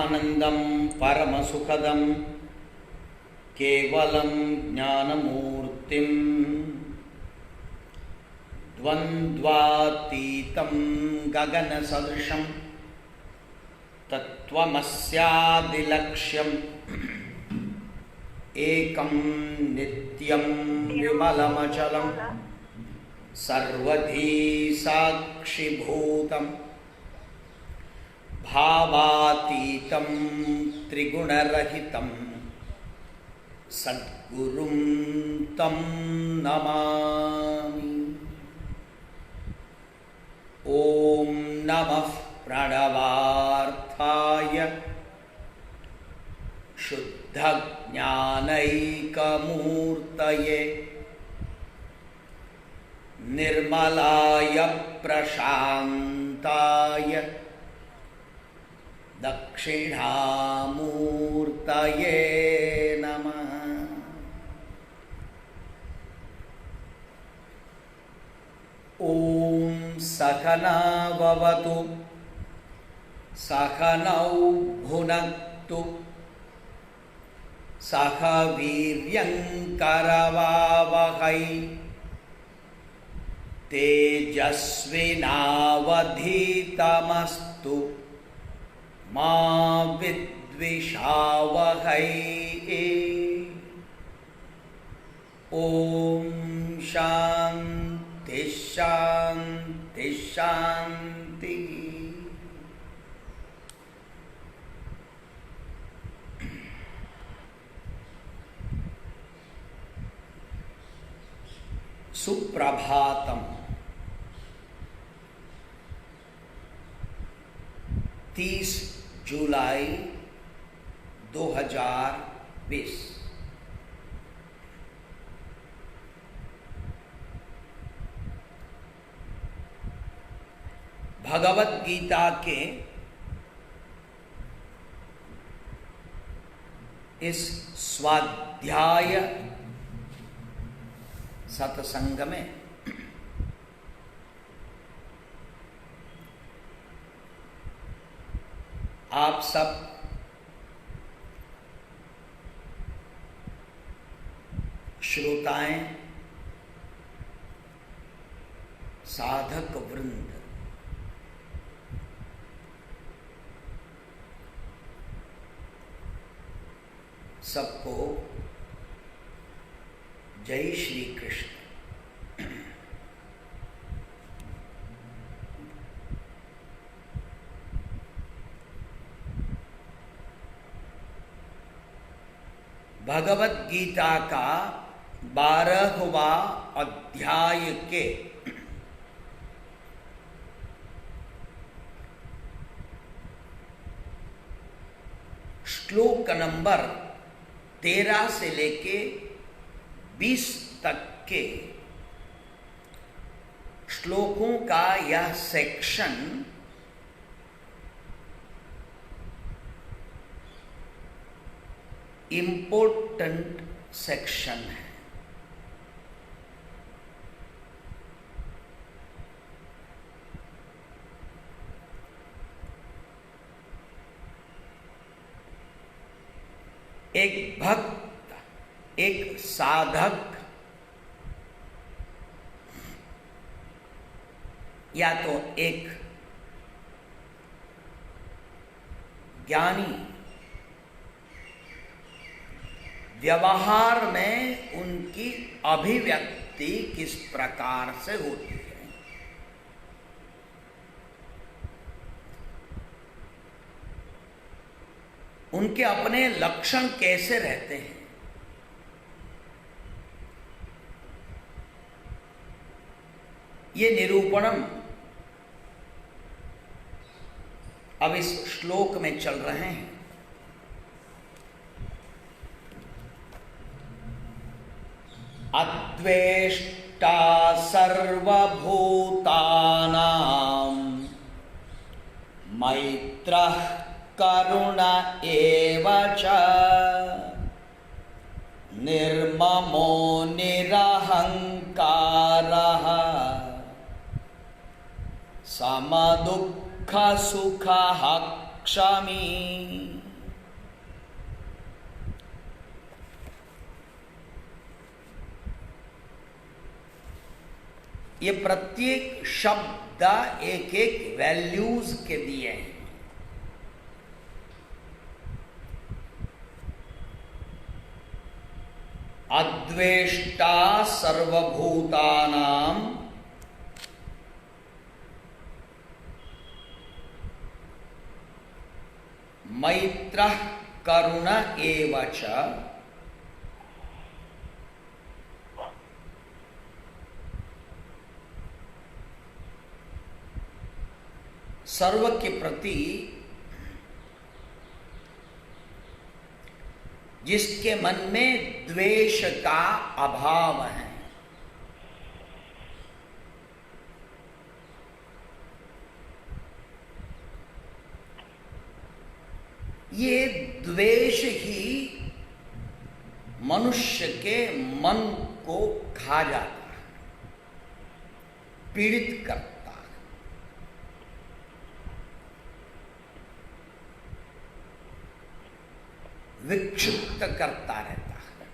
आनंदं परमसुखदं केवलं ज्ञानमूर्तिं द्वन्द्वातीतं गगनसदृशं तत्त्वमस्यादिलक्ष्यम् एकं नित्यं विमलमचलं सर्वधी साक्षिभूतं भावातीतं त्रिगुणरहितं सद्गुरुं तं नमामि। ॐ नमः प्रणवार्थाय शुद्धज्ञानैकमूर्तये निर्मलाय प्रशान्ताय दक्षिणामूर्तये नमः। ॐ सहना भवतु सहनौ भुनक्तु सह वीर्यङ्करवावहै तेजस्विनावधीतमस्तु मा विद्विषावहै। ॐ शान्ति शान्ति शान्ति। सुप्रभातम। 30 जुलाई 2020। भगवत गीता के इस स्वाध्याय सत्संग में आप सब श्रोताएं, साधक वृंद सबको जय श्री कृष्ण। भगवत गीता का 12वां अध्याय के श्लोक नंबर 13 से लेके 20 तक के श्लोकों का यह सेक्शन इम्पोर्टेंट सेक्शन है। एक भक्त, एक साधक या तो एक ज्ञानी व्यवहार में उनकी अभिव्यक्ति किस प्रकार से होती है, उनके अपने लक्षण कैसे रहते हैं, ये निरूपणम अब इस श्लोक में चल रहे हैं। अद्वेष्टा सर्वभूतानां मैत्रः करुण एव च निर्ममो निरहंकारः समदुःखसुखः क्षमी। ये प्रत्येक शब्द एक एक वैल्यूज के दिए हैं। अद्वेष्टा सर्वभूतानां मैत्रः करुण एव च सर्व के प्रति जिसके मन में द्वेष का अभाव है, ये द्वेष ही मनुष्य के मन को खा जाता है, पीड़ित करता है, विक्षिप्त करता रहता है।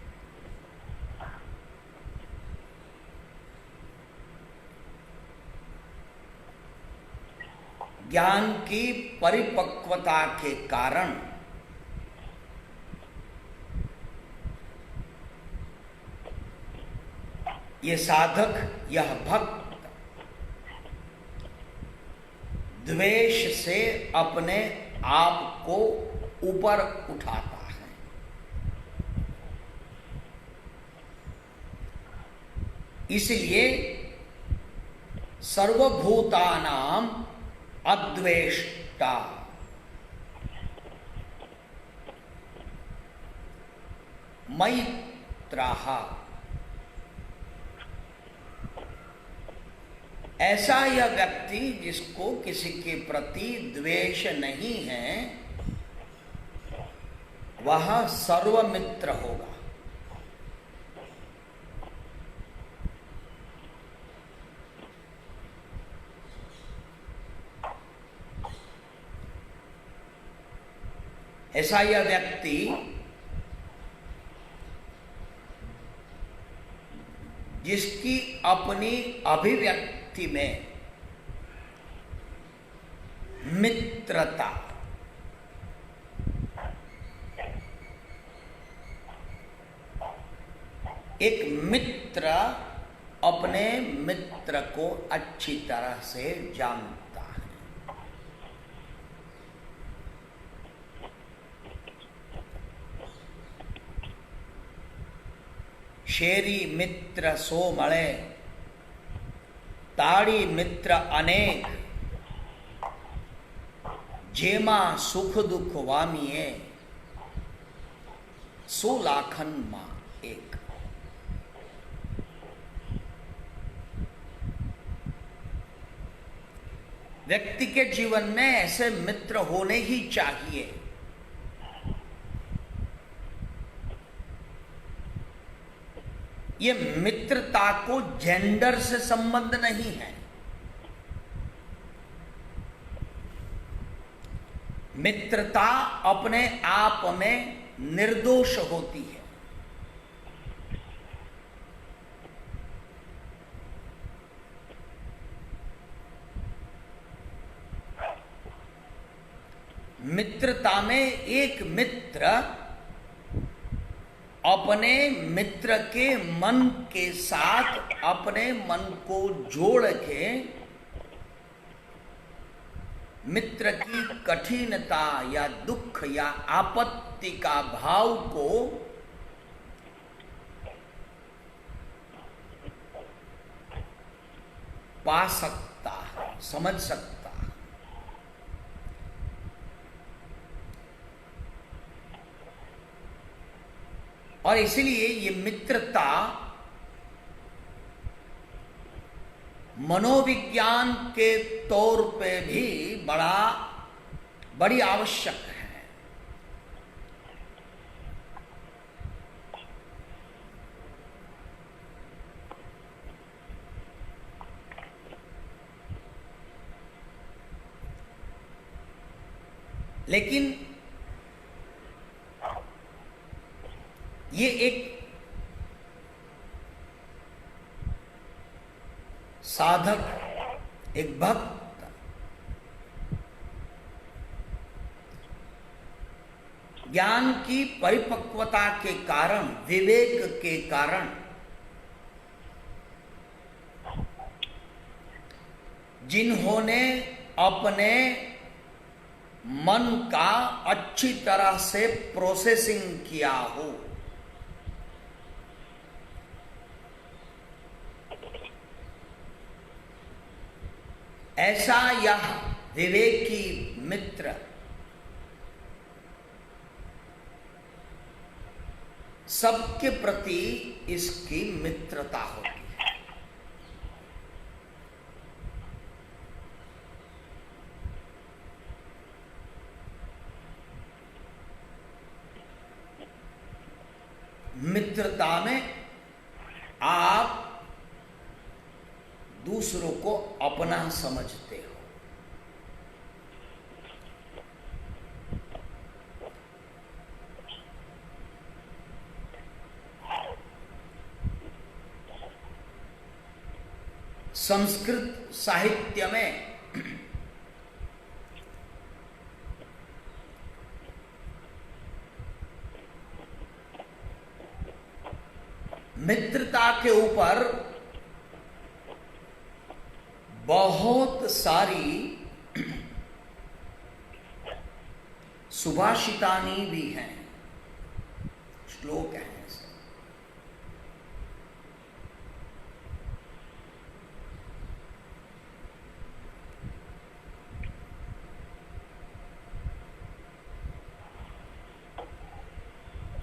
ज्ञान की परिपक्वता के कारण ये साधक, यह भक्त द्वेष से अपने आप को ऊपर उठाता है। इसलिए सर्वभूतानां अद्वेष्टा, मैत्रः, ऐसा यह व्यक्ति जिसको किसी के प्रति द्वेष नहीं है, वह सर्वमित्र होगा। ऐसा यह व्यक्ति जिसकी अपनी अभिव्यक्ति में मित्रता, एक मित्र अपने मित्र को अच्छी तरह से जानता है। शेरी मित्र सो मळे, ताड़ी मित्र अनेक, जेमा सुख दुख वामिये, सो लाखन मां एक। व्यक्ति के जीवन में ऐसे मित्र होने ही चाहिए। ये मित्रता को जेंडर से संबंध नहीं है। मित्रता अपने आप में निर्दोष होती है। मित्रता में एक मित्र अपने मित्र के मन के साथ अपने मन को जोड़ के मित्र की कठिनता या दुख या आपत्ति का भाव को पा सकता है, समझ सकता है। और इसलिए ये मित्रता मनोविज्ञान के तौर पे भी बड़ी आवश्यक है। लेकिन ये एक साधक, एक भक्त ज्ञान की परिपक्वता के कारण, विवेक के कारण जिन्होंने अपने मन का अच्छी तरह से प्रोसेसिंग किया हो, ऐसा यह विवेकी मित्र सबके प्रति इसकी मित्रता होती है। मित्रता में आप दूसरों को अपना समझते हो। संस्कृत साहित्य में मित्रता के ऊपर बहुत सारी सुभाषितानी भी हैं, श्लोक हैं।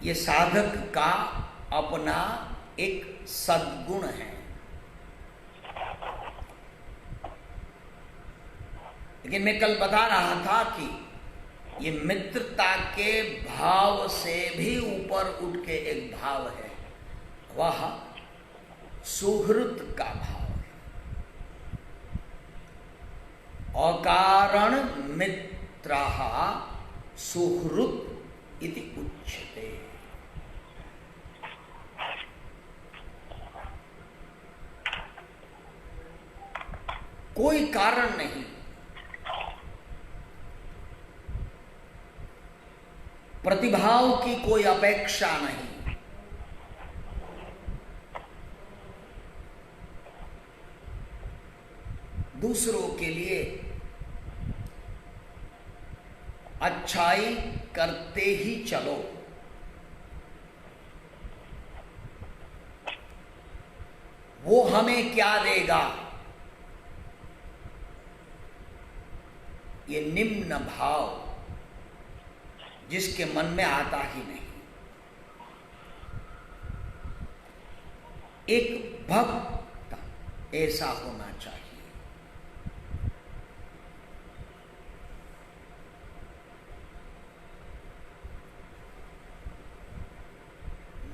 ये साधक का अपना एक सद्गुण है। लेकिन मैं कल बता रहा था कि ये मित्रता के भाव से भी ऊपर उठ के एक भाव है, वह सुहृद का भाव है। अकारण मित्रः सुहृद इति उच्यते। कोई कारण नहीं, प्रतिभाव की कोई अपेक्षा नहीं, दूसरों के लिए अच्छाई करते ही चलो। वो हमें क्या देगा, ये निम्न भाव जिसके मन में आता ही नहीं। एक भक्त ऐसा होना चाहिए।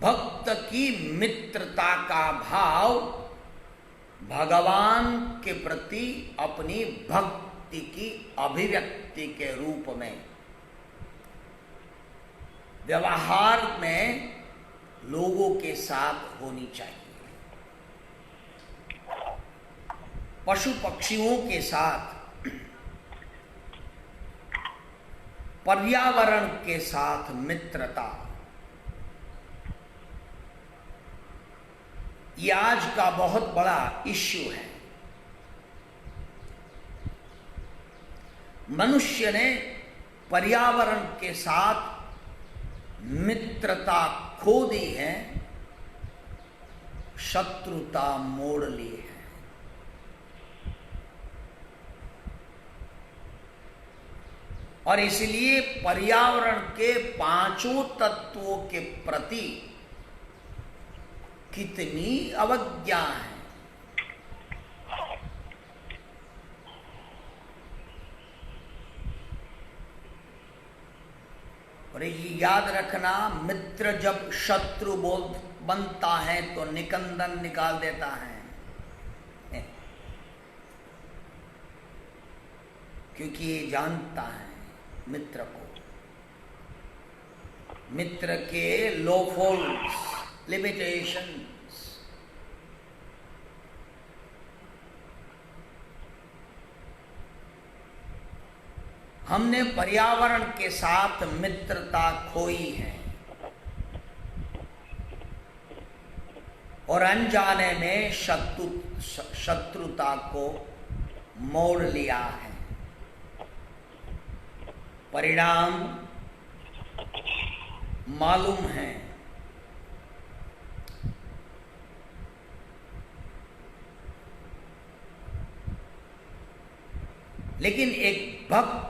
भक्त की मित्रता का भाव भगवान के प्रति अपनी भक्ति की अभिव्यक्ति के रूप में व्यवहार में लोगों के साथ होनी चाहिए। पशु पक्षियों के साथ, पर्यावरण के साथ मित्रता, ये आज का बहुत बड़ा इश्यू है। मनुष्य ने पर्यावरण के साथ मित्रता खो दी है, शत्रुता मोड़ ली है। और इसलिए पर्यावरण के पांचों तत्वों के प्रति कितनी अवज्ञा है। और ये याद रखना, मित्र जब शत्रु बनता है तो निकंदन निकाल देता है, क्योंकि ये जानता है मित्र को, मित्र के लॉफुल्स, लिमिटेशंस, हमने पर्यावरण के साथ मित्रता खोई है और अनजाने में शत्रुता को मोड़ लिया है। परिणाम मालूम है। लेकिन एक भक्त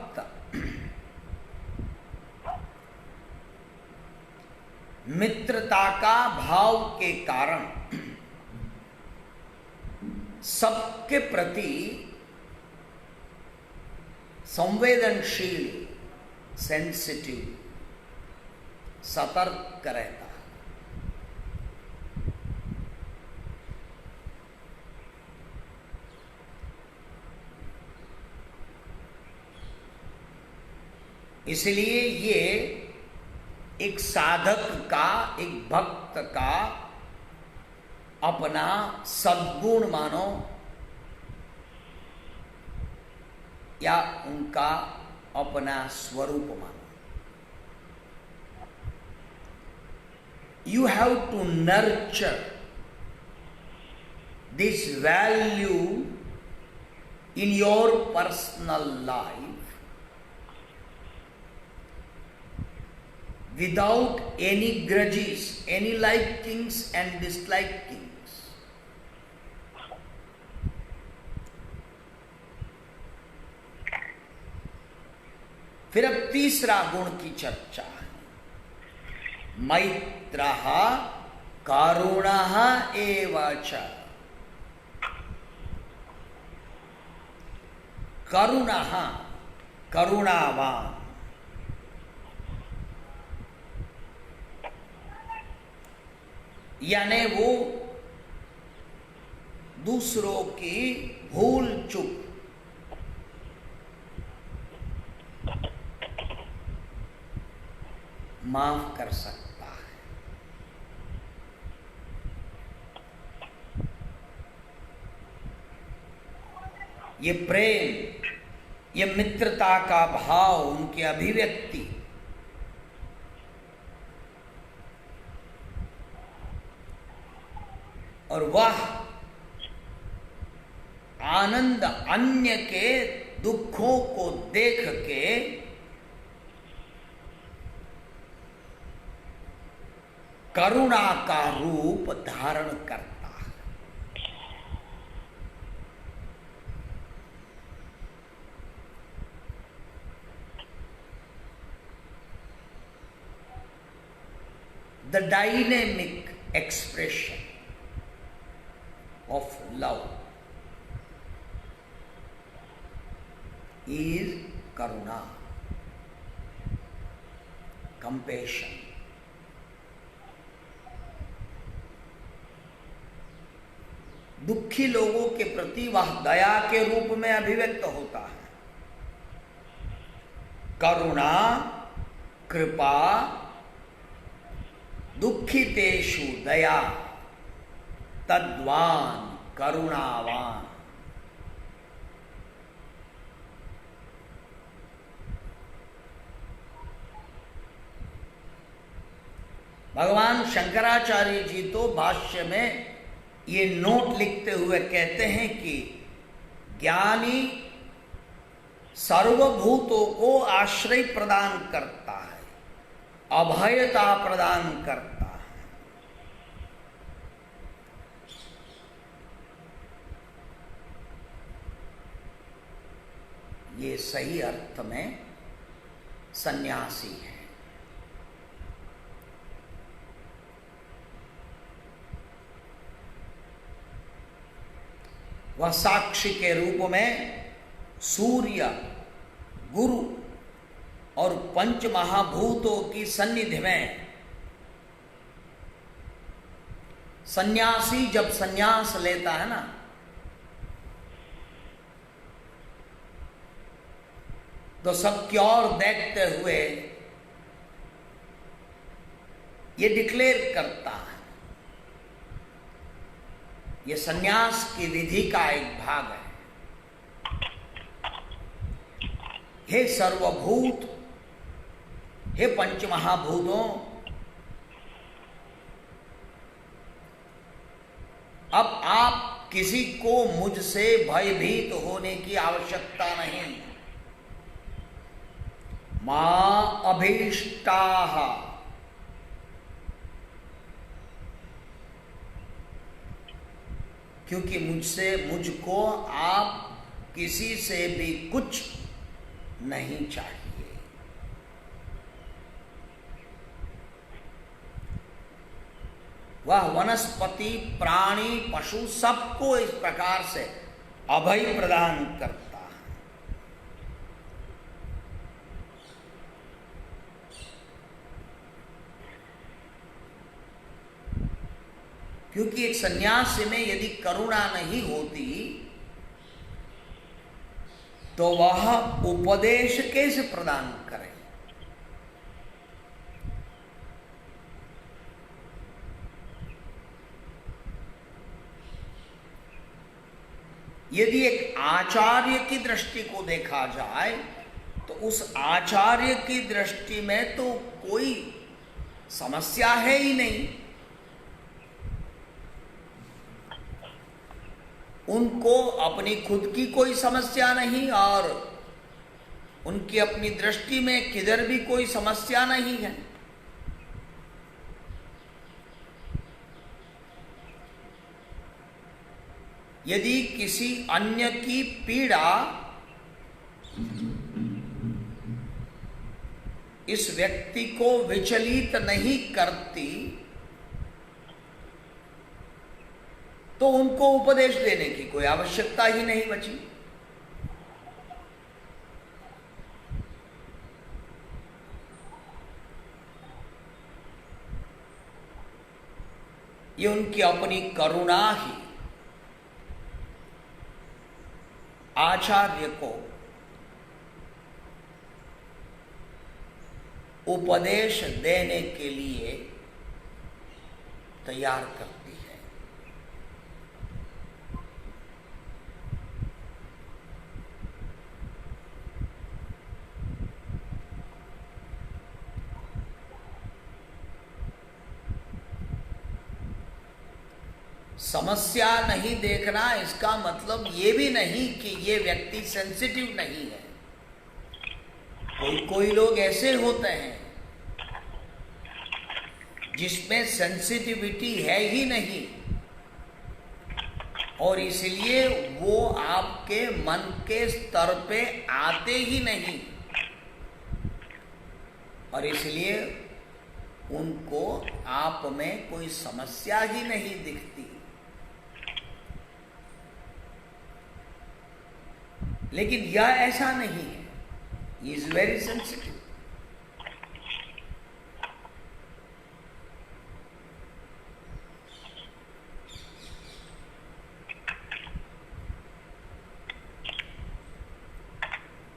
मित्रता का भाव के कारण सबके प्रति संवेदनशील, सेंसिटिव, सतर्क रहता है। इसलिए ये एक साधक का, एक भक्त का अपना सद्गुण मानो या उनका अपना स्वरूप मानो। You have to nurture this value in your personal life without any grudges, any likings and dislikings. फिर अब तीसरा गुण की चर्चा है। मैत्रः करुणः एव च। करुणः, करुणावान। यानी वो दूसरों की भूल चूक माफ कर सकता है। ये प्रेम, ये मित्रता का भाव, उनकी अभिव्यक्ति और वह आनंद अन्य के दुखों को देख के करुणा का रूप धारण करता है। The dynamic expression of love is karuna, compassion. दुखी लोगों के प्रति वह दया के रूप में अभिव्यक्त होता है। करुणा, कृपा, दुखितेषु दया, तद्वान करुणावान। भगवान शंकराचार्य जी तो भाष्य में ये नोट लिखते हुए कहते हैं कि ज्ञानी सर्वभूतों को आश्रय प्रदान करता है, अभयता प्रदान करता है। ये सही अर्थ में सन्यासी है। वह साक्षी के रूप में सूर्य, गुरु और पंच महाभूतों की सन्निधि में सन्यासी जब सन्यास लेता है ना, तो सबकी ओर देखते हुए ये डिक्लेयर करता है। ये सन्यास की विधि का एक भाग है। हे सर्वभूत, हे पंचमहाभूतों, अब आप किसी को मुझसे भयभीत होने की आवश्यकता नहीं। मां अभीष्टाः, क्योंकि मुझको आप किसी से भी कुछ नहीं चाहिए। वह वनस्पति, प्राणी, पशु सबको इस प्रकार से अभय प्रदान करता है। क्योंकि एक सन्यासी में यदि करुणा नहीं होती तो वह उपदेश कैसे प्रदान करे? यदि एक आचार्य की दृष्टि को देखा जाए तो उस आचार्य की दृष्टि में तो कोई समस्या है ही नहीं। उनको अपनी खुद की कोई समस्या नहीं और उनकी अपनी दृष्टि में किधर भी कोई समस्या नहीं है। यदि किसी अन्य की पीड़ा इस व्यक्ति को विचलित नहीं करती तो उनको उपदेश देने की कोई आवश्यकता ही नहीं बची। ये उनकी अपनी करुणा ही आचार्य को उपदेश देने के लिए तैयार करती है। समस्या नहीं देखना इसका मतलब ये भी नहीं कि ये व्यक्ति सेंसिटिव नहीं है। कोई लोग ऐसे होते हैं जिसमें सेंसिटिविटी है ही नहीं और इसलिए वो आपके मन के स्तर पे आते ही नहीं और इसलिए उनको आप में कोई समस्या ही नहीं दिखती। लेकिन यह ऐसा नहीं है, he is very sensitive।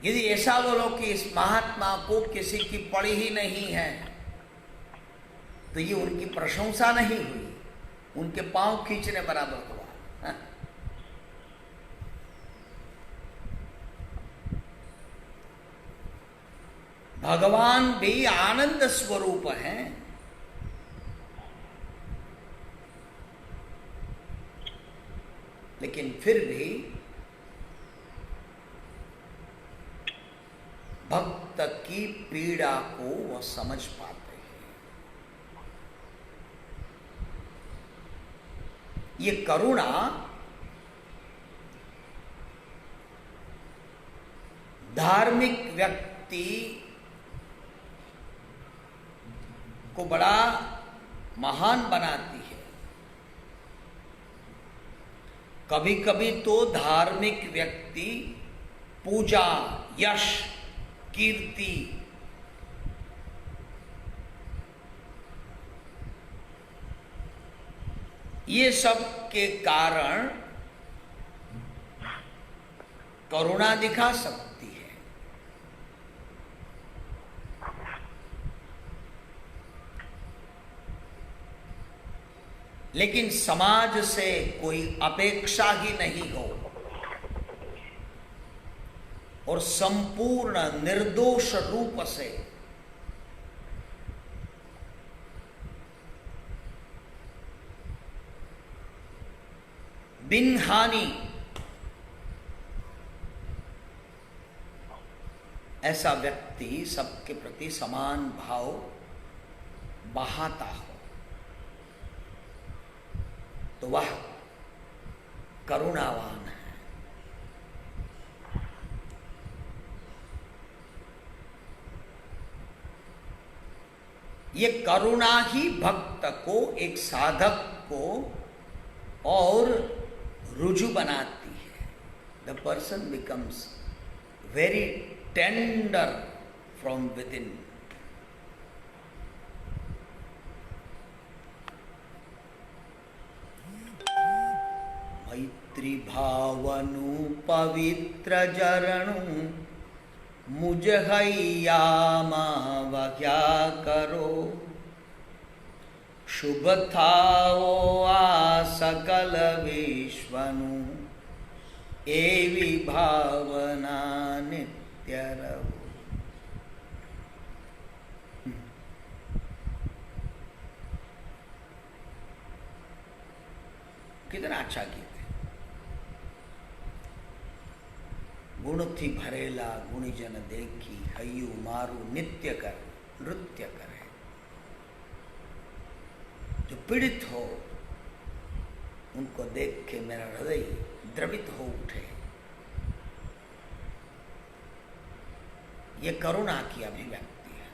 यदि ऐसा बोलो कि इस महात्मा को किसी की पड़ी ही नहीं है तो ये उनकी प्रशंसा नहीं हुई, उनके पांव खींचने बराबर हुआ। भगवान भी आनंद स्वरूप हैं, लेकिन फिर भी भक्त की पीड़ा को वह समझ पाते हैं। ये करुणा धार्मिक व्यक्ति को बड़ा महान बनाती है। कभी कभी तो धार्मिक व्यक्ति पूजा, यश, कीर्ति ये सब के कारण करुणा दिखा सकती है। लेकिन समाज से कोई अपेक्षा ही नहीं हो और संपूर्ण निर्दोष रूप से बिन हानि ऐसा व्यक्ति सबके प्रति समान भाव बहाता हो तो वह करुणावान है। ये करुणा ही भक्त को, एक साधक को और रुजु बनाती है। The person becomes very tender from with in. मैत्री भावनु पवित्र जरणु मुझ हैया क्या करो। शुभ थाओ आ सकल विश्वनु एवी भावना नित्य रहो। कितना अच्छा गीत है। गुण थी भरेला गुणीजन देखी हयु मारू नित्य कर नृत्य करे। जो पीड़ित हो उनको देख के मेरा हृदय द्रवित हो उठे। ये करुणा की अभिव्यक्ति है।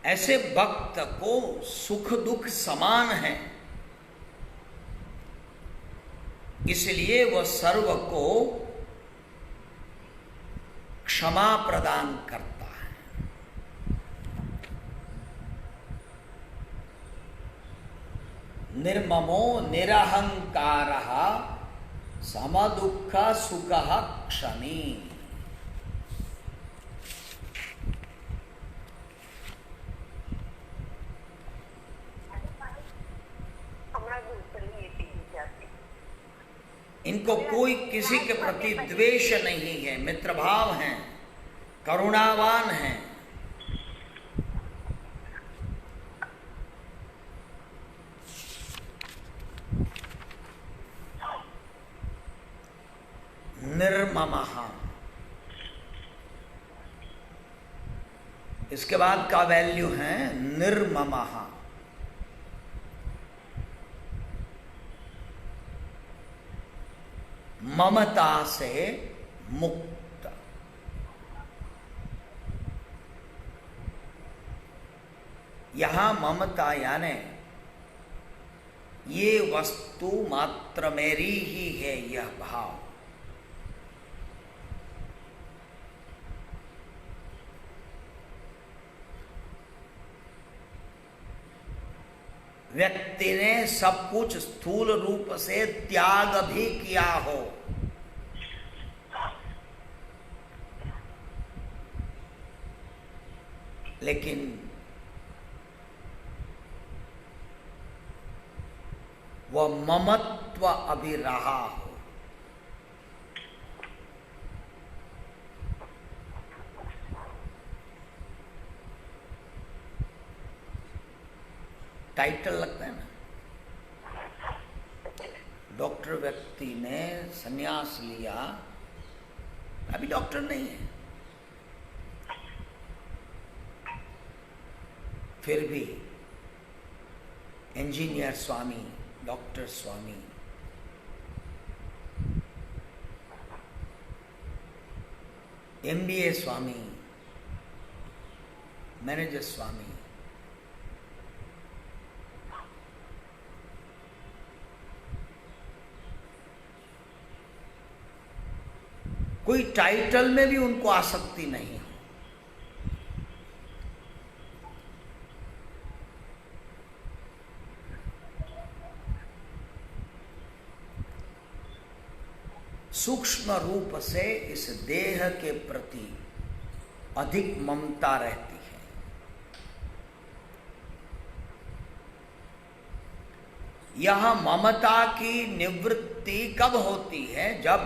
ऐसे भक्त को सुख दुख समान है, इसलिए वह सर्व को क्षमा प्रदान करता है। निर्ममो निरहंकारः समदुःख सुखः क्षमी। इनको कोई किसी के प्रति द्वेष नहीं है, मित्र भाव हैं, करुणावान हैं। निर्ममः, इसके बाद का वैल्यू है निर्ममः। ममता से मुक्त। यहां ममता यानी ये वस्तु मात्र मेरी ही है, यह भाव। व्यक्ति ने सब कुछ स्थूल रूप से त्याग भी किया हो, लेकिन वह ममत्व अभी रहा हो। टाइटल लगता है ना। डॉक्टर व्यक्ति ने संन्यास लिया, अभी डॉक्टर नहीं है, फिर भी इंजीनियर स्वामी, डॉक्टर स्वामी, एमबीए स्वामी, मैनेजर स्वामी। कोई टाइटल में भी उनको आसक्ति नहीं हो। सूक्ष्म रूप से इस देह के प्रति अधिक ममता रहती है। यह ममता की निवृत्ति कब होती है? जब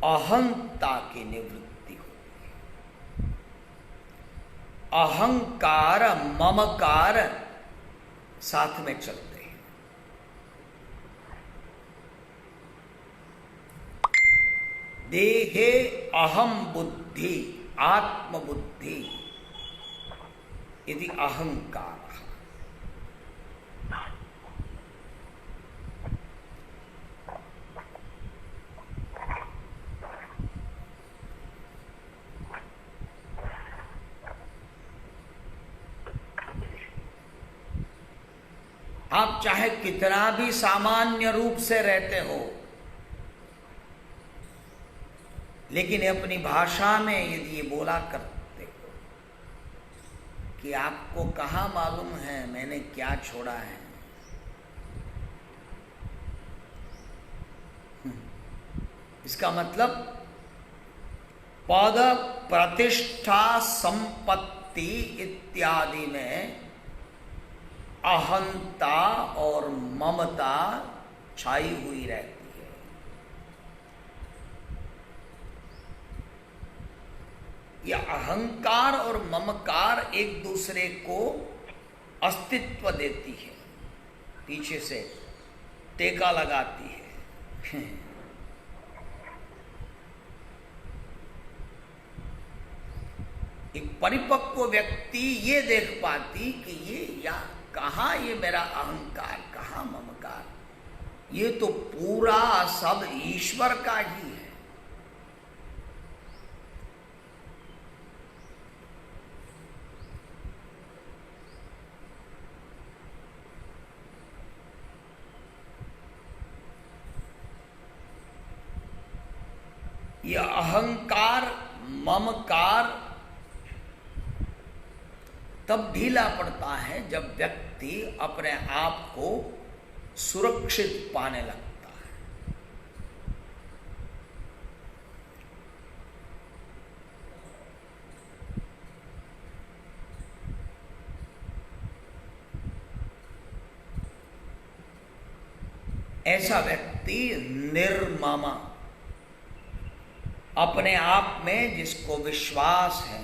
अहंता की निवृत्ति होती है। अहंकार ममकार साथ में चलते हैं। देहे अहम बुद्धि आत्मबुद्धि यदि अहंकार। आप चाहे कितना भी सामान्य रूप से रहते हो, लेकिन अपनी भाषा में यदि ये बोला करते हो कि आपको कहाँ मालूम है मैंने क्या छोड़ा है, इसका मतलब पद प्रतिष्ठा संपत्ति इत्यादि में अहंता और ममता छाई हुई रहती है। यह अहंकार और ममकार एक दूसरे को अस्तित्व देती है, पीछे से टेका लगाती है। एक परिपक्व व्यक्ति ये देख पाती कि ये या कहाँ ये मेरा अहंकार, कहाँ ममकार, ये तो पूरा सब ईश्वर का ही है। ये अहंकार ममकार तब ढीला पड़ता है जब व्यक्ति अपने आप को सुरक्षित पाने लगता है। ऐसा व्यक्ति निर्मम, अपने आप में जिसको विश्वास है,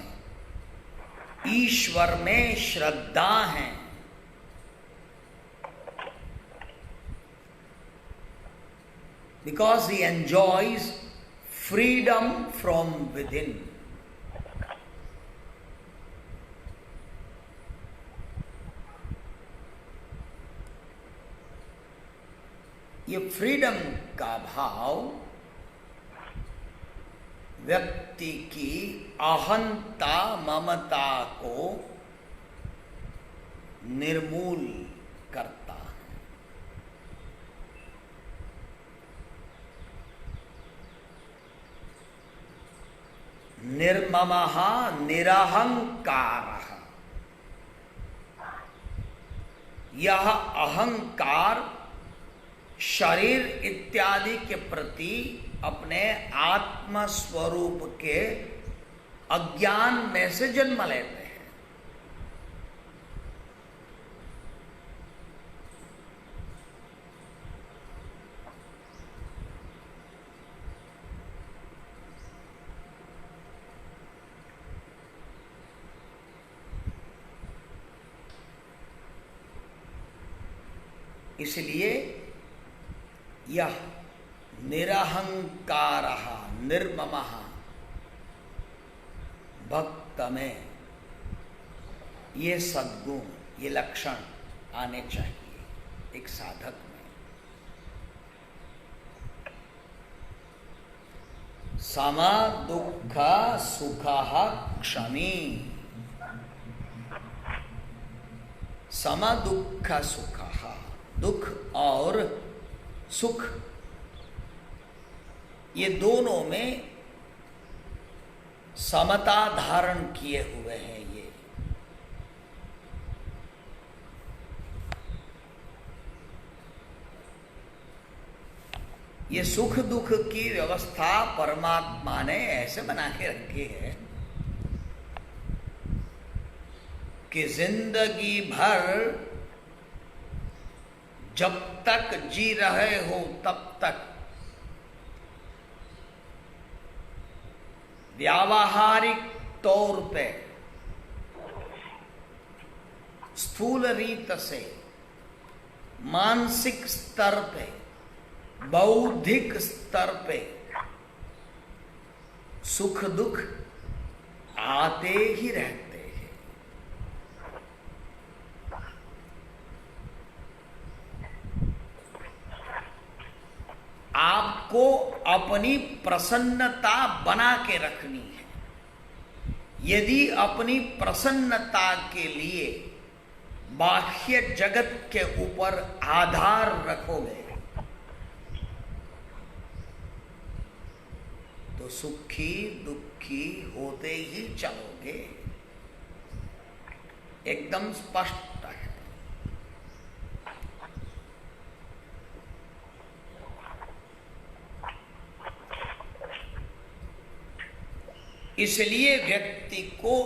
ईश्वर में श्रद्धा है, because he enjoys freedom from within. ये फ्रीडम का भाव व्यक्ति की अहंता ममता को निर्मूल करता है। निर्ममः निरहंकारः, यह अहंकार शरीर इत्यादि के प्रति अपने आत्म स्वरूप के अज्ञान में से जन्म लेते हैं। इसलिए यह निरहंकारः निर्ममः भक्त में ये सद्गुण, ये लक्षण आने चाहिए एक साधक में। सम दुख सुखः क्षमी, सम दुख सुखः, दुख और सुख ये दोनों में समता धारण किए हुए हैं। ये ये सुख दुख की व्यवस्था परमात्मा ने ऐसे बना के रखी है कि जिंदगी भर जब तक जी रहे हो तब तक व्यावहारिक तौर पे स्थूल रीत से मानसिक स्तर पे बौद्धिक स्तर पे सुख दुख आते ही रहते हैं। आपको अपनी प्रसन्नता बना के रखनी है। यदि अपनी प्रसन्नता के लिए बाह्य जगत के ऊपर आधार रखोगे तो सुखी दुखी होते ही चलोगे। एकदम स्पष्ट है। इसलिए व्यक्ति को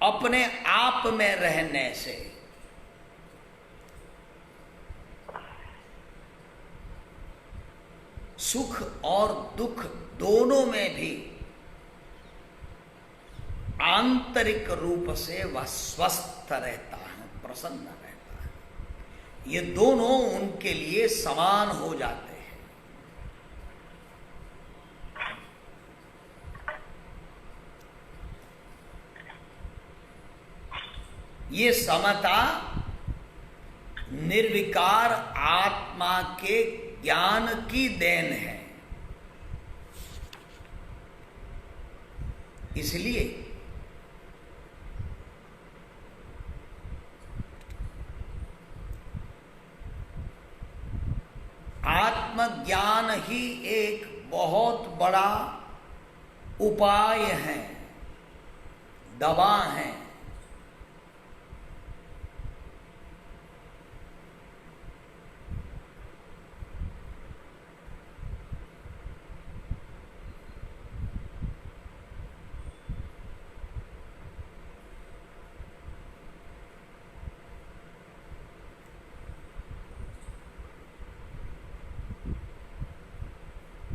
अपने आप में रहने से सुख और दुख दोनों में भी आंतरिक रूप से वह स्वस्थ रहता है, प्रसन्न रहता है। ये दोनों उनके लिए समान हो जाते हैं। ये समता निर्विकार आत्मा के ज्ञान की देन है। इसलिए आत्मज्ञान ही एक बहुत बड़ा उपाय है, दवा है।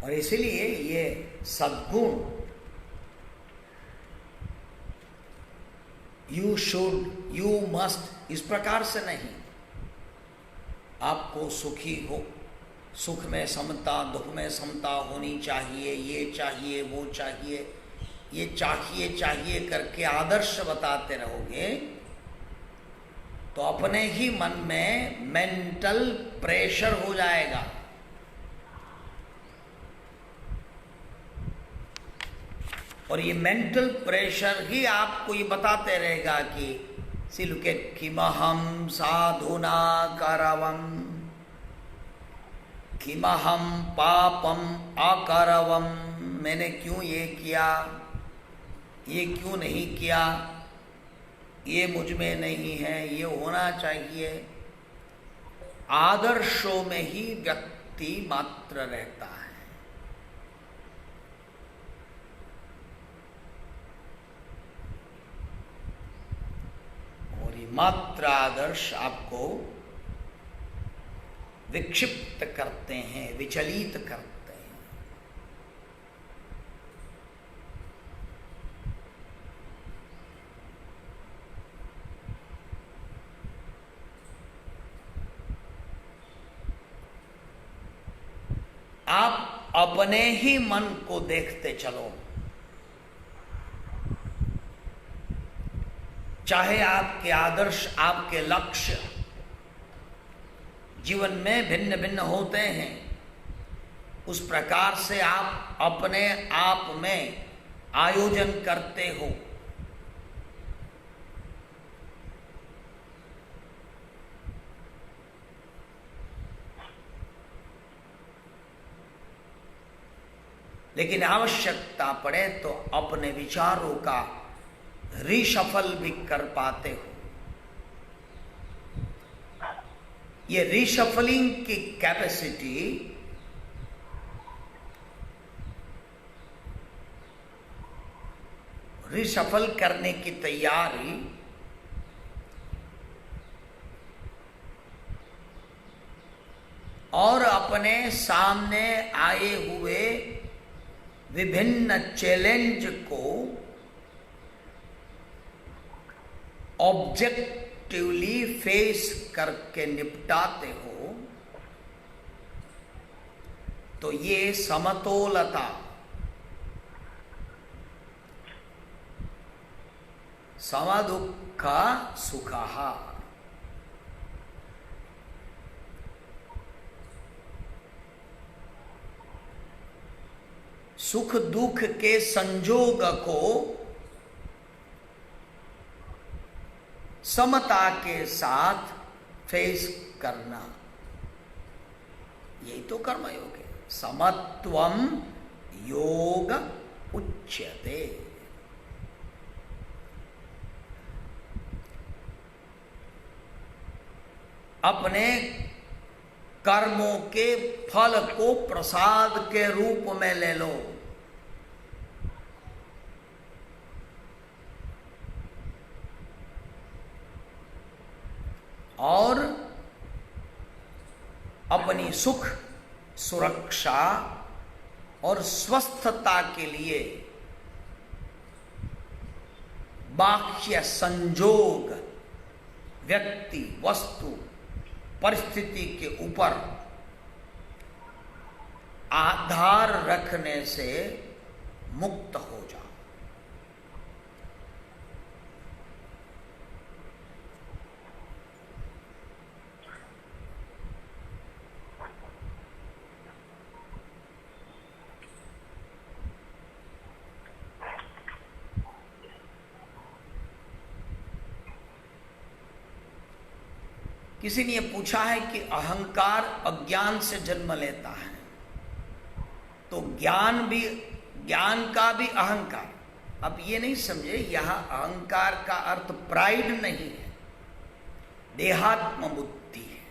और इसलिए ये सद्गुण यू शुड, यू मस्ट, इस प्रकार से नहीं। आपको सुखी हो, सुख में समता, दुख में समता होनी चाहिए, ये चाहिए, वो चाहिए, ये चाहिए करके आदर्श बताते रहोगे तो अपने ही मन में मेंटल प्रेशर हो जाएगा। और ये मेंटल प्रेशर ही आपको ये बताते रहेगा कि सी लुक एट किमहम साधुना करवम, किमहम पापम अकरवम, मैंने क्यों ये किया, ये क्यों नहीं किया, ये मुझ में नहीं है, ये होना चाहिए। आदर्शों में ही व्यक्ति मात्र रहता है। मात्र आदर्श आपको विक्षिप्त करते हैं, विचलित करते हैं। आप अपने ही मन को देखते चलो। चाहे आपके आदर्श, आपके लक्ष्य जीवन में भिन्न भिन्न होते हैं, उस प्रकार से आप अपने आप में आयोजन करते हो। लेकिन आवश्यकता पड़े तो अपने विचारों का रीशफल भी कर पाते हो। ये रीशफलिंग की कैपेसिटी रिशफल करने की तैयारी और अपने सामने आए हुए विभिन्न चैलेंज को ऑब्जेक्टिवली फेस करके निपटाते हो, तो ये समतोलता, समदुःख सुखः, सुख दुख के संजोग को समता के साथ फेस करना, यही तो कर्मयोग है। समत्वम योग उच्यते। अपने कर्मों के फल को प्रसाद के रूप में ले लो। और अपनी सुख, सुरक्षा और स्वस्थता के लिए बाह्य संजोग, व्यक्ति, वस्तु, परिस्थिति के ऊपर आधार रखने से मुक्त हो जाओ। किसी ने पूछा है कि अहंकार अज्ञान से जन्म लेता है, तो ज्ञान का भी अहंकार। अब ये नहीं समझे, यहां अहंकार का अर्थ प्राइड नहीं है, देहात्म बुद्धि है।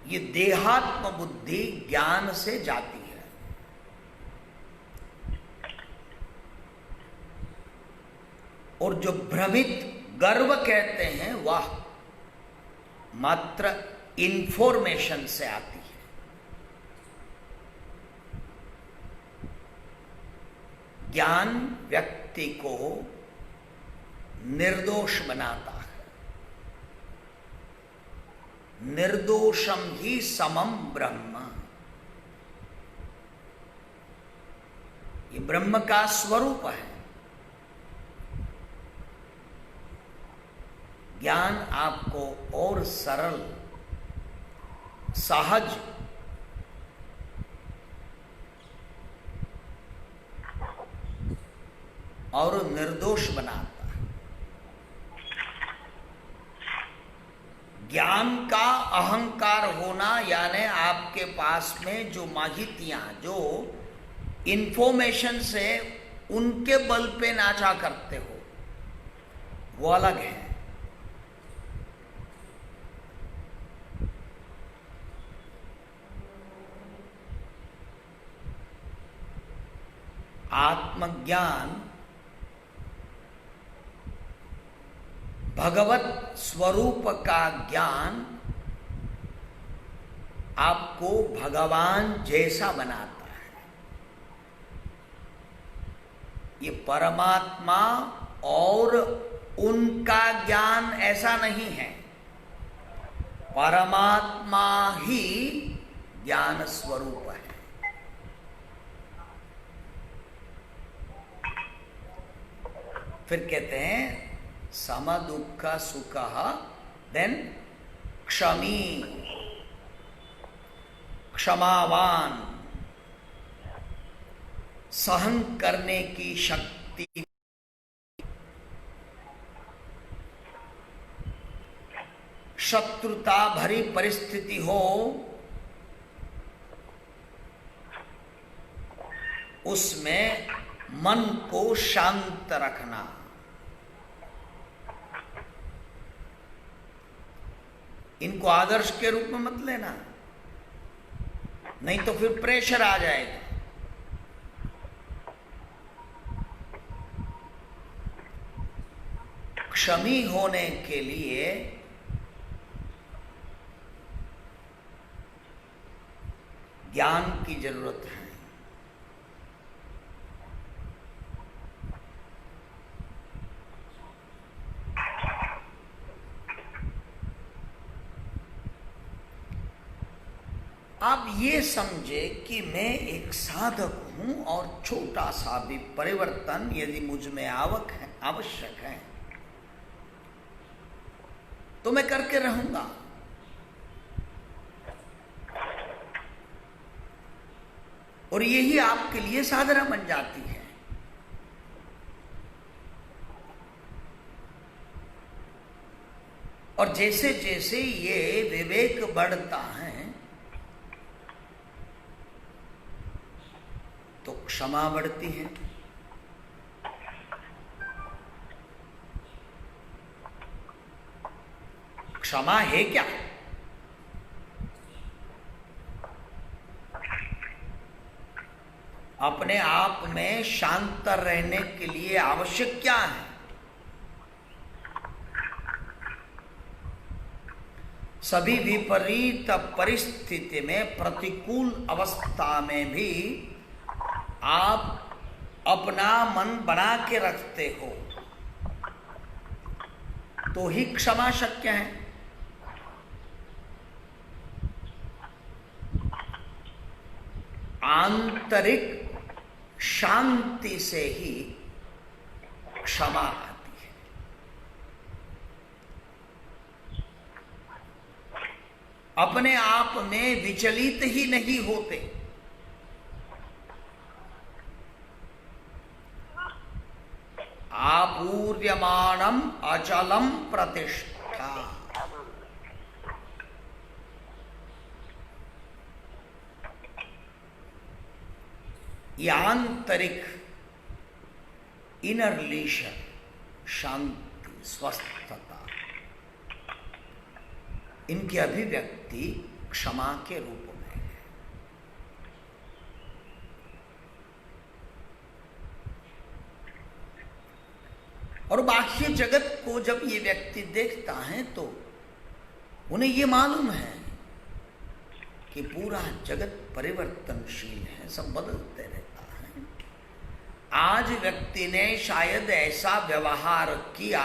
ये देहात्म बुद्धि ज्ञान से जाती है। और जो भ्रमित गर्व कहते हैं, वह मात्र इंफॉर्मेशन से आती है। ज्ञान व्यक्ति को निर्दोष बनाता है। निर्दोषम ही समम ब्रह्म। ये ब्रह्म का स्वरूप है। ज्ञान आपको और सरल, सहज और निर्दोष बनाता है। ज्ञान का अहंकार होना यानी आपके पास में जो माहितियां, जो इंफॉर्मेशन से उनके बल पे नाचा करते हो, वो अलग है। आत्मज्ञान भगवत स्वरूप का ज्ञान आपको भगवान जैसा बनाता है। ये परमात्मा और उनका ज्ञान ऐसा नहीं है। परमात्मा ही ज्ञान स्वरूप है। फिर कहते हैं सम दुःख सुख, देन क्षमी, क्षमावान, सहन करने की शक्ति, शत्रुता भरी परिस्थिति हो उसमें मन को शांत रखना। इनको आदर्श के रूप में मत लेना, नहीं तो फिर प्रेशर आ जाएगा। क्षमी होने के लिए ज्ञान की जरूरत है। आप ये समझे कि मैं एक साधक हूं और छोटा सा भी परिवर्तन यदि मुझ में आवश्यक है तो मैं करके रहूंगा। और यही आपके लिए साधना बन जाती है। और जैसे जैसे ये विवेक बढ़ता है तो क्षमा बढ़ती है। क्षमा है क्या? अपने आप में शांत रहने के लिए आवश्यक क्या है? सभी विपरीत परिस्थिति में, प्रतिकूल अवस्था में भी आप अपना मन बना के रखते हो तो ही क्षमा शक्य है। आंतरिक शांति से ही क्षमा आती है। अपने आप में विचलित ही नहीं होते। आपूर्यमाणम अचलम प्रतिष्ठा। आंतरिक इनर लीशन, शांति, स्वस्थता, इनकी अभिव्यक्ति क्षमा के रूप में है। और बाह्य जगत को जब ये व्यक्ति देखता है तो उन्हें ये मालूम है कि पूरा जगत परिवर्तनशील है, सब बदलते रहता है। आज व्यक्ति ने शायद ऐसा व्यवहार किया,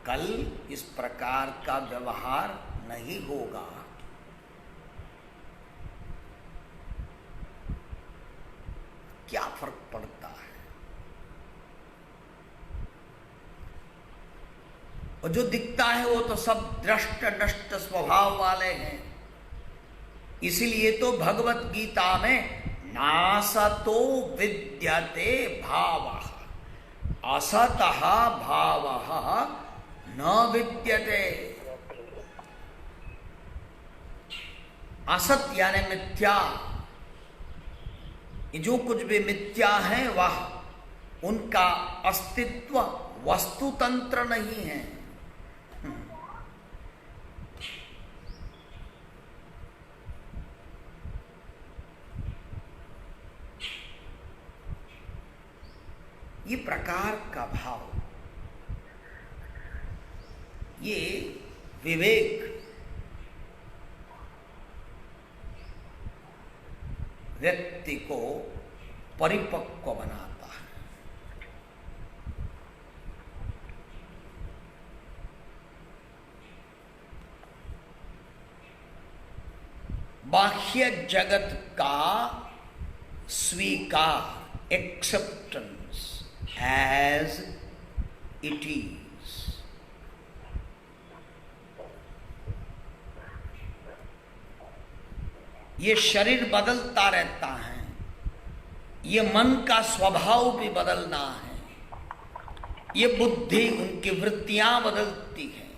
कल इस प्रकार का व्यवहार नहीं होगा। क्या फर्क पड़ता है? और जो दिखता है वो तो सब दृष्ट नष्ट स्वभाव वाले हैं। इसीलिए तो भगवत गीता में नासतो विद्यते भावः असतः भावः न विद्यते। असत यानी मिथ्या, जो कुछ भी मिथ्या है वह उनका अस्तित्व वस्तुतंत्र नहीं है। ये प्रकार का भाव, ये विवेक व्यक्ति को परिपक्व बनाता है। बाह्य जगत का स्वीकार, एक्सेप्टेंस as it is, ये शरीर बदलता रहता है, ये मन का स्वभाव भी बदलना है, ये बुद्धि, उनकी वृत्तियां बदलती हैं,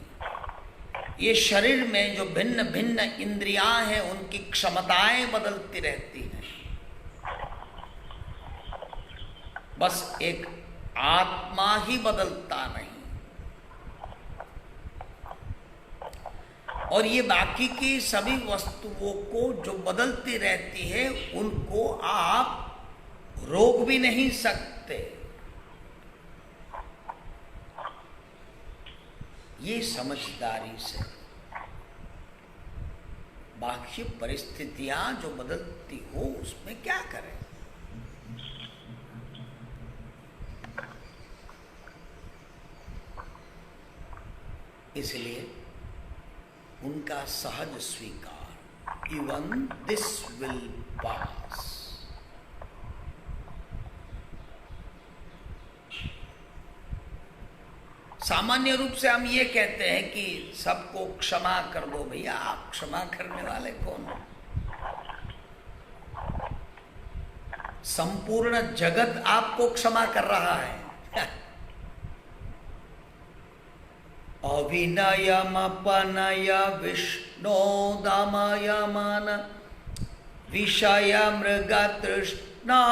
ये शरीर में जो भिन्न भिन्न इंद्रियां हैं उनकी क्षमताएं बदलती रहती हैं। बस एक आत्मा ही बदलता नहीं। और ये बाकी की सभी वस्तुओं को जो बदलती रहती है उनको आप रोक भी नहीं सकते। ये समझदारी से बाह्य परिस्थितियां जो बदलती हो उसमें क्या करें। इसलिए उनका सहज स्वीकार, इवन दिस विल पास। सामान्य रूप से हम ये कहते हैं कि सबको क्षमा कर दो। भैया, आप क्षमा करने वाले कौन हो? संपूर्ण जगत आपको क्षमा कर रहा है। अविनयमपनय विष्णो दमयमान विषय मृगतृष्णा।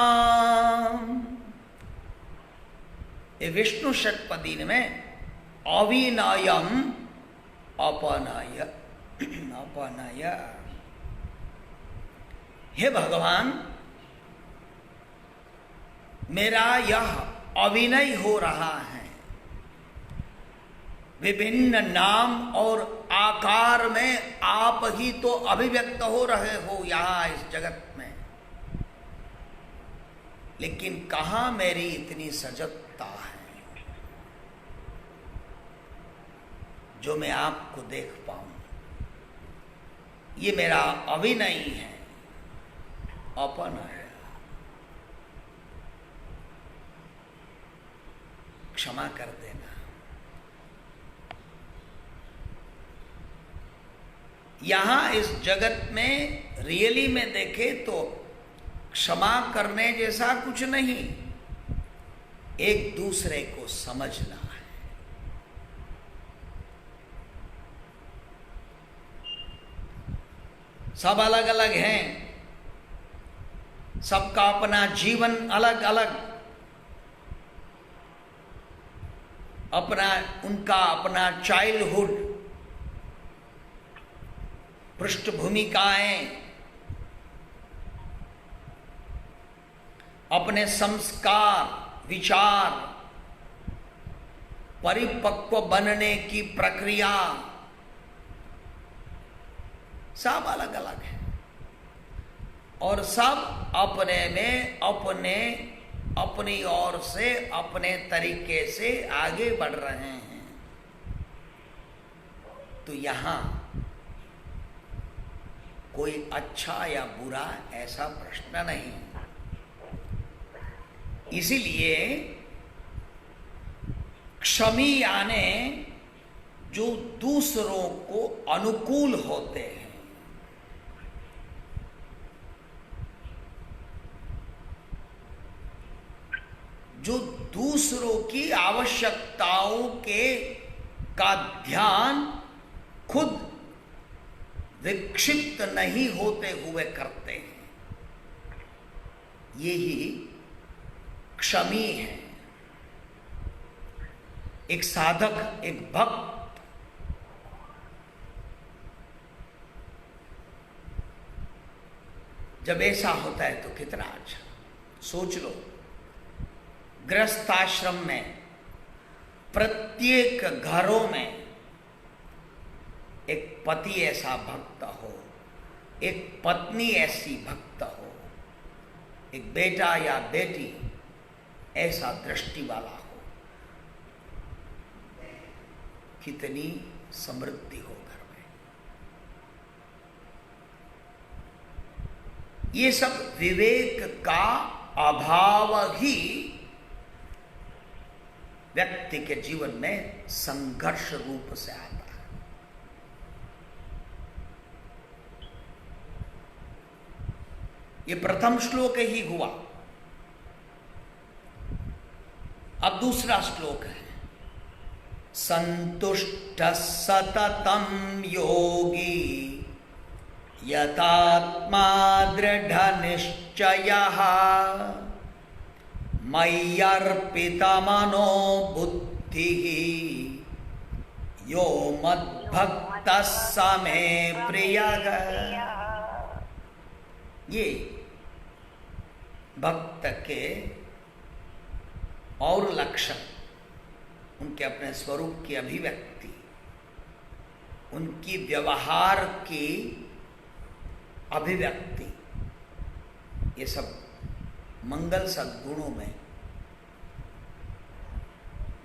ये विष्णु षट्पदी में अविनयम अपनय अपनय। हे भगवान, मेरा यह अविनय हो रहा है। विभिन्न नाम और आकार में आप ही तो अभिव्यक्त हो रहे हो यहां इस जगत में, लेकिन कहां मेरी इतनी सजगता है जो मैं आपको देख पाऊं। ये मेरा अविनय है, अपन है। क्षमा कर देना। यहां इस जगत में रियली में देखे तो क्षमा करने जैसा कुछ नहीं, एक दूसरे को समझना है। सब अलग अलग हैं, सबका अपना जीवन अलग अलग, उनका अपना चाइल्डहुड, पृष्ठभूमिकाएं, अपने संस्कार, विचार, परिपक्व बनने की प्रक्रिया, सब अलग अलग है। और सब अपने में अपनी ओर से अपने तरीके से आगे बढ़ रहे हैं। तो यहां कोई अच्छा या बुरा ऐसा प्रश्न नहीं। इसीलिए क्षमी यानी जो दूसरों को अनुकूल होते हैं, जो दूसरों की आवश्यकताओं का ध्यान खुद विक्षिप्त नहीं होते हुए करते हैं, यही क्षमी है। एक साधक, एक भक्त जब ऐसा होता है तो कितना अच्छा। सोच लो, गृहस्थाश्रम में प्रत्येक घरों में एक पति ऐसा भक्त हो, एक पत्नी ऐसी भक्त हो, एक बेटा या बेटी ऐसा दृष्टि वाला हो, कितनी समृद्धि हो घर में। ये सब विवेक का अभाव ही व्यक्ति के जीवन में संघर्ष रूप से आता है। ये प्रथम श्लोक ही हुआ। अब दूसरा श्लोक है, संतुष्ट सततम योगी यतात्मा दृढ़ निश्चयः मय्यर्पिता मनो बुद्धिः यो मद्भक्तः स मे प्रियः। ये भक्त के और लक्षण, उनके अपने स्वरूप की अभिव्यक्ति उनकी व्यवहार की अभिव्यक्ति, ये सब मंगल सद्गुणों में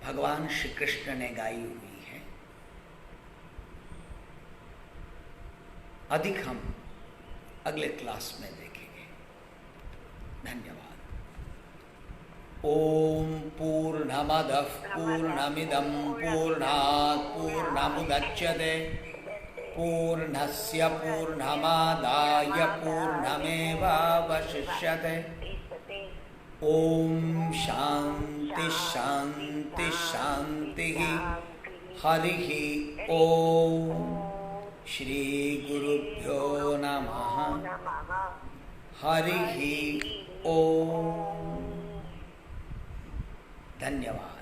भगवान श्री कृष्ण ने गाई हुई है। अधिक हम अगले क्लास में देखेंगे। धन्यवाद। ओम पूर्णमदः पूर्णमिदं पूर्णात् पूर्णमुदच्यते पूर्णस्य पूर्णमादाय पूर्णमेवावशिष्यते। ओम शांति शांति शांति। हरिः ओम। श्री गुरुभ्यो नमः। हरिः ओम। धन्यवाद।